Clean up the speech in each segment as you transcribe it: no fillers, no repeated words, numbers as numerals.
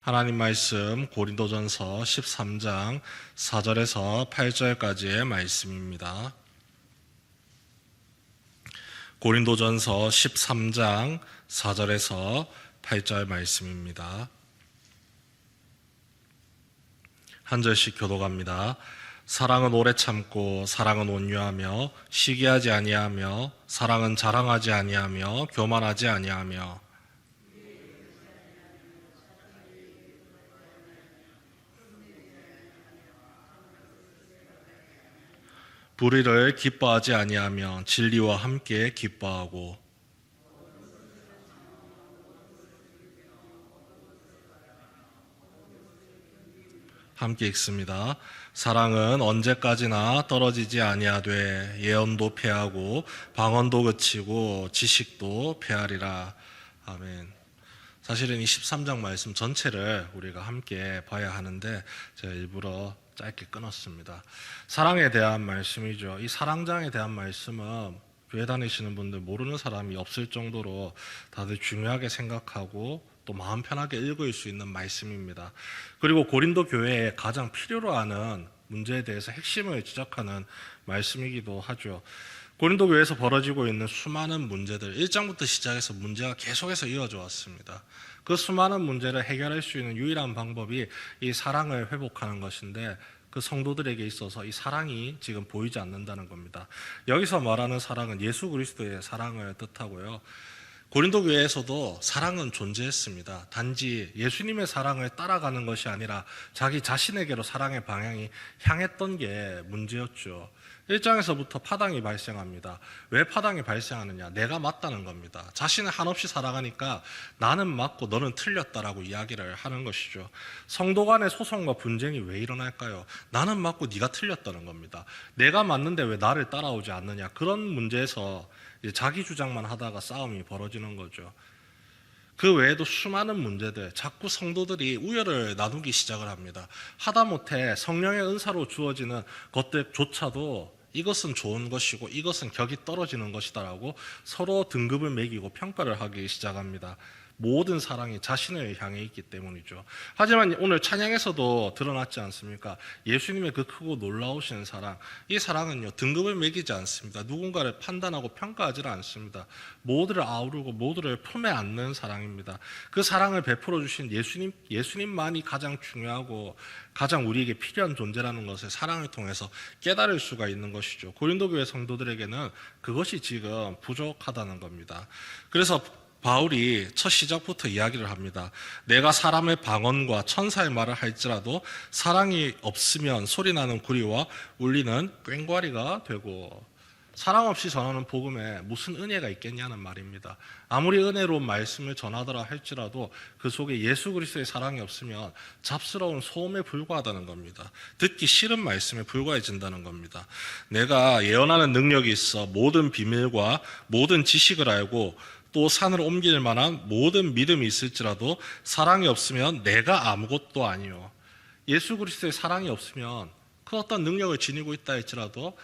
하나님 말씀 고린도전서 13장 4절에서 8절까지의 말씀입니다. 고린도전서 13장 4절에서 8절 말씀입니다. 한 절씩 교독합니다. 사랑은 오래 참고 사랑은 온유하며 시기하지 아니하며 사랑은 자랑하지 아니하며 교만하지 아니하며 불의를 기뻐하지 아니하며 진리와 함께 기뻐하고 함께 읽습니다. 사랑은 언제까지나 떨어지지 아니하되 예언도 패하고 방언도 그치고 지식도 패하리라. 아멘. 사실은 이 13장 말씀 전체를 우리가 함께 봐야 하는데 제가 일부러 짧게 끊었습니다. 사랑에 대한 말씀이죠. 이 사랑장에 대한 말씀은 교회 다니시는 분들 모르는 사람이 없을 정도로 다들 중요하게 생각하고 또 마음 편하게 읽을 수 있는 말씀입니다. 그리고 고린도 교회에 가장 필요로 하는 문제에 대해서 핵심을 지적하는 말씀이기도 하죠. 고린도 교회에서 벌어지고 있는 수많은 문제들, 1장부터 시작해서 문제가 계속해서 이어져 왔습니다. 그 수많은 문제를 해결할 수 있는 유일한 방법이 이 사랑을 회복하는 것인데 그 성도들에게 있어서 이 사랑이 지금 보이지 않는다는 겁니다. 여기서 말하는 사랑은 예수 그리스도의 사랑을 뜻하고요. 고린도 교회에서도 사랑은 존재했습니다. 단지 예수님의 사랑을 따라가는 것이 아니라 자기 자신에게로 사랑의 방향이 향했던 게 문제였죠. 1장에서부터 파당이 발생합니다. 왜 파당이 발생하느냐? 내가 맞다는 겁니다. 자신을 한없이 살아가니까 나는 맞고 너는 틀렸다라고 이야기를 하는 것이죠. 성도 간의 소송과 분쟁이 왜 일어날까요? 나는 맞고 네가 틀렸다는 겁니다. 내가 맞는데 왜 나를 따라오지 않느냐? 그런 문제에서 자기 주장만 하다가 싸움이 벌어지는 거죠. 그 외에도 수많은 문제들, 자꾸 성도들이 우열을 나누기 시작을 합니다. 하다못해 성령의 은사로 주어지는 것들조차도 이것은 좋은 것이고 이것은 격이 떨어지는 것이다라고 서로 등급을 매기고 평가를 하기 시작합니다. 모든 사랑이 자신을 향해 있기 때문이죠. 하지만 오늘 찬양에서도 드러났지 않습니까? 예수님의 그 크고 놀라우신 사랑, 이 사랑은요 등급을 매기지 않습니다. 누군가를 판단하고 평가하지 않습니다. 모두를 아우르고 모두를 품에 안는 사랑입니다. 그 사랑을 베풀어 주신 예수님만이 가장 중요하고 가장 우리에게 필요한 존재라는 것을 사랑을 통해서 깨달을 수가 있는 것이죠. 고린도 교회 성도들에게는 그것이 지금 부족하다는 겁니다. 그래서 바울이 첫 시작부터 이야기를 합니다. 내가 사람의 방언과 천사의 말을 할지라도 사랑이 없으면 소리나는 구리와 울리는 꽹과리가 되고, 사랑 없이 전하는 복음에 무슨 은혜가 있겠냐는 말입니다. 아무리 은혜로운 말씀을 전하더라 할지라도 그 속에 예수 그리스도의 사랑이 없으면 잡스러운 소음에 불과하다는 겁니다. 듣기 싫은 말씀에 불과해진다는 겁니다. 내가 예언하는 능력이 있어 모든 비밀과 모든 지식을 알고 또 산을 옮길 만한 모든 믿음이 있을지라도 사랑이 없으면 내가 아무것도 아니요. 예수 그리스도의 사랑이 없으면 그 어떤 능력을 지니고 있다 할지라도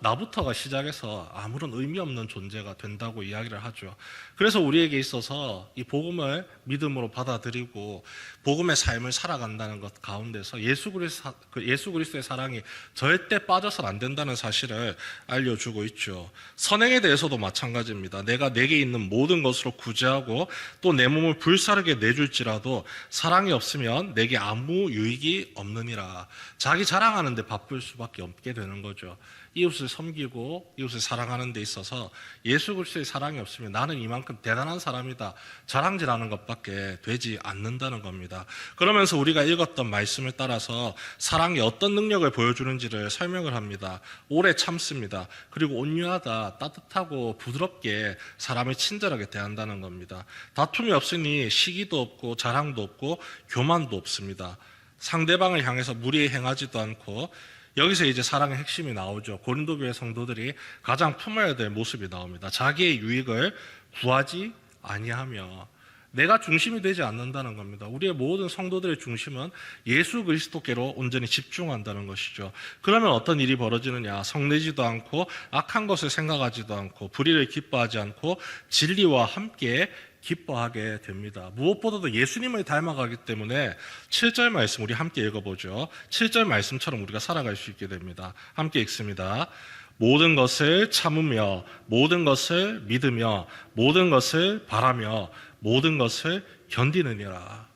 나부터가 시작해서 아무런 의미 없는 존재가 된다고 이야기를 하죠. 그래서 우리에게 있어서 이 복음을 믿음으로 받아들이고 복음의 삶을 살아간다는 것 가운데서 예수 그리스도의 사랑이 절대 빠져서는 안 된다는 사실을 알려주고 있죠. 선행에 대해서도 마찬가지입니다. 내가 내게 있는 모든 것으로 구제하고 또 내 몸을 불사르게 내줄지라도 사랑이 없으면 내게 아무 유익이 없느니라. 자기 자랑하는 데 바쁠 수밖에 없게 되는 거죠. 이웃을 섬기고 이웃을 사랑하는 데 있어서 예수 그리스도의 사랑이 없으면 나는 이만큼 대단한 사람이다 자랑질하는 것밖에 되지 않는다는 겁니다. 그러면서 우리가 읽었던 말씀을 따라서 사랑이 어떤 능력을 보여주는지를 설명을 합니다. 오래 참습니다. 그리고 온유하다, 따뜻하고 부드럽게 사람을 친절하게 대한다는 겁니다. 다툼이 없으니 시기도 없고 자랑도 없고 교만도 없습니다. 상대방을 향해서 무리에 행하지도 않고, 여기서 이제 사랑의 핵심이 나오죠. 고린도 교회 성도들이 가장 품어야 될 모습이 나옵니다. 자기의 유익을 구하지 아니하며 내가 중심이 되지 않는다는 겁니다. 우리의 모든 성도들의 중심은 예수 그리스도께로 온전히 집중한다는 것이죠. 그러면 어떤 일이 벌어지느냐? 성내지도 않고 악한 것을 생각하지도 않고 불의를 기뻐하지 않고 진리와 함께 기뻐하게 됩니다. 무엇보다도 예수님을 닮아가기 때문에 7절 말씀 우리 함께 읽어보죠. 7절 말씀처럼 우리가 살아갈 수 있게 됩니다. 함께 읽습니다. 모든 것을 참으며 모든 것을 믿으며 모든 것을 바라며 모든 것을 견디느니라.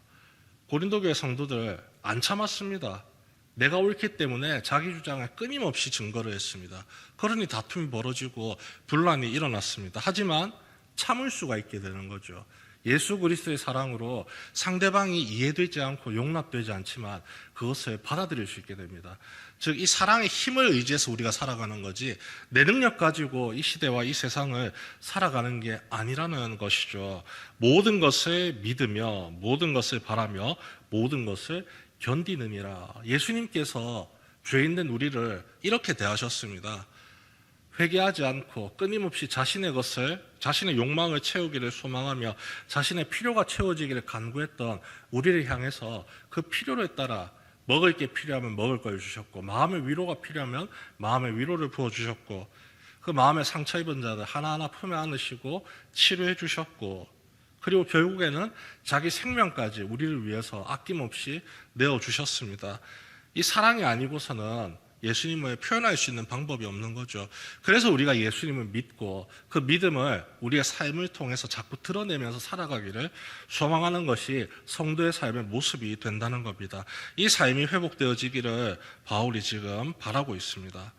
고린도 교회 성도들 안 참았습니다. 내가 옳기 때문에 자기 주장을 끊임없이 증거를 했습니다. 그러니 다툼이 벌어지고 분란이 일어났습니다. 하지만 참을 수가 있게 되는 거죠. 예수 그리스도의 사랑으로 상대방이 이해되지 않고 용납되지 않지만 그것을 받아들일 수 있게 됩니다. 즉, 이 사랑의 힘을 의지해서 우리가 살아가는 거지 내 능력 가지고 이 시대와 이 세상을 살아가는 게 아니라는 것이죠. 모든 것을 믿으며 모든 것을 바라며 모든 것을 견디느니라. 예수님께서 죄인된 우리를 이렇게 대하셨습니다. 회개하지 않고 끊임없이 자신의 욕망을 채우기를 소망하며 자신의 필요가 채워지기를 간구했던 우리를 향해서 그 필요에 따라 먹을 게 필요하면 먹을 걸 주셨고, 마음의 위로가 필요하면 마음의 위로를 부어주셨고, 그 마음에 상처 입은 자들 하나하나 품에 안으시고 치료해 주셨고, 그리고 결국에는 자기 생명까지 우리를 위해서 아낌없이 내어주셨습니다. 이 사랑이 아니고서는 예수님을 표현할 수 있는 방법이 없는 거죠. 그래서 우리가 예수님을 믿고 그 믿음을 우리의 삶을 통해서 자꾸 드러내면서 살아가기를 소망하는 것이 성도의 삶의 모습이 된다는 겁니다. 이 삶이 회복되어지기를 바울이 지금 바라고 있습니다.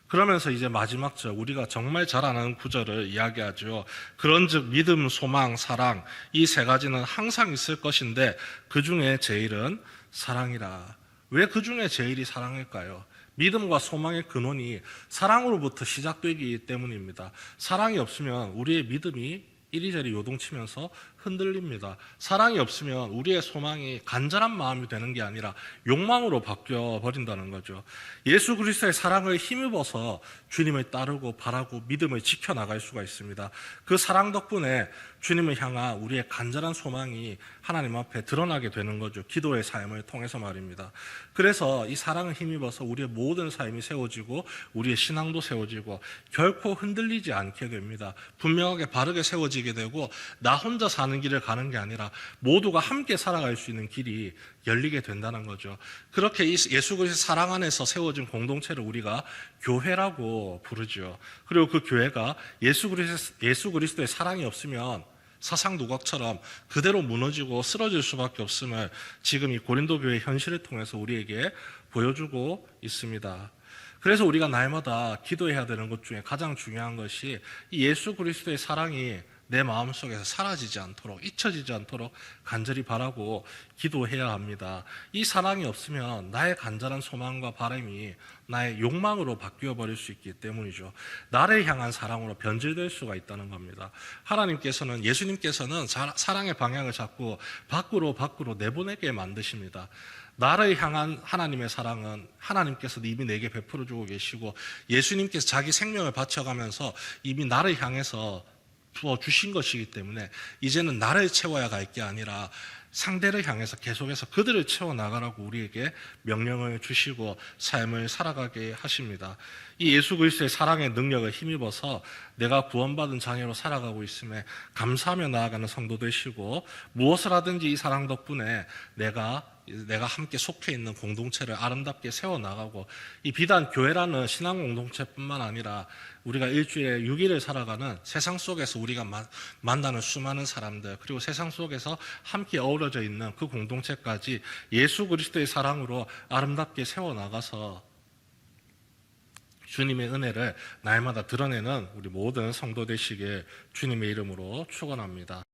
그러면서 이제 마지막 절, 우리가 정말 잘 아는 구절을 이야기하죠. 그런즉 믿음, 소망, 사랑, 이 세 가지는 항상 있을 것인데 그 중에 제일은 사랑이라. 왜 그 중에 제일이 사랑일까요? 믿음과 소망의 근원이 사랑으로부터 시작되기 때문입니다. 사랑이 없으면 우리의 믿음이 이리저리 요동치면서 흔들립니다. 사랑이 없으면 우리의 소망이 간절한 마음이 되는 게 아니라 욕망으로 바뀌어 버린다는 거죠. 예수 그리스도의 사랑을 힘입어서 주님을 따르고 바라고 믿음을 지켜나갈 수가 있습니다. 그 사랑 덕분에 주님을 향한 우리의 간절한 소망이 하나님 앞에 드러나게 되는 거죠. 기도의 삶을 통해서 말입니다. 그래서 이 사랑을 힘입어서 우리의 모든 삶이 세워지고 우리의 신앙도 세워지고 결코 흔들리지 않게 됩니다. 분명하게 바르게 세워지게 되고 나 혼자 사는 길을 가는 게 아니라 모두가 함께 살아갈 수 있는 길이 열리게 된다는 거죠. 그렇게 예수 그리스도의 사랑 안에서 세워진 공동체를 우리가 교회라고 부르죠. 그리고 그 교회가 예수 그리스도의 사랑이 없으면 사상 누각처럼 그대로 무너지고 쓰러질 수밖에 없음을 지금 이 고린도 교회의 현실을 통해서 우리에게 보여주고 있습니다. 그래서 우리가 날마다 기도해야 되는 것 중에 가장 중요한 것이 이 예수 그리스도의 사랑이 내 마음속에서 사라지지 않도록, 잊혀지지 않도록 간절히 바라고 기도해야 합니다. 이 사랑이 없으면 나의 간절한 소망과 바람이 나의 욕망으로 바뀌어 버릴 수 있기 때문이죠. 나를 향한 사랑으로 변질될 수가 있다는 겁니다. 예수님께서는 사랑의 방향을 자꾸 밖으로 내보내게 만드십니다. 나를 향한 하나님의 사랑은 하나님께서 이미 내게 베풀어 주고 계시고, 예수님께서 자기 생명을 바쳐가면서 이미 나를 향해서 주신 것이기 때문에 이제는 나를 채워야 갈 게 아니라 상대를 향해서 계속해서 그들을 채워나가라고 우리에게 명령을 주시고 삶을 살아가게 하십니다. 이 예수 그리스도의 사랑의 능력을 힘입어서 내가 구원받은 자녀로 살아가고 있음에 감사하며 나아가는 성도 되시고, 무엇을 하든지 이 사랑 덕분에 내가 함께 속해 있는 공동체를 아름답게 세워나가고, 이 비단 교회라는 신앙 공동체뿐만 아니라 우리가 일주일에 6일을 살아가는 세상 속에서 우리가 만나는 수많은 사람들, 그리고 세상 속에서 함께 어우러져 있는 그 공동체까지 예수 그리스도의 사랑으로 아름답게 세워나가서 주님의 은혜를 날마다 드러내는 우리 모든 성도 되시길 주님의 이름으로 축원합니다.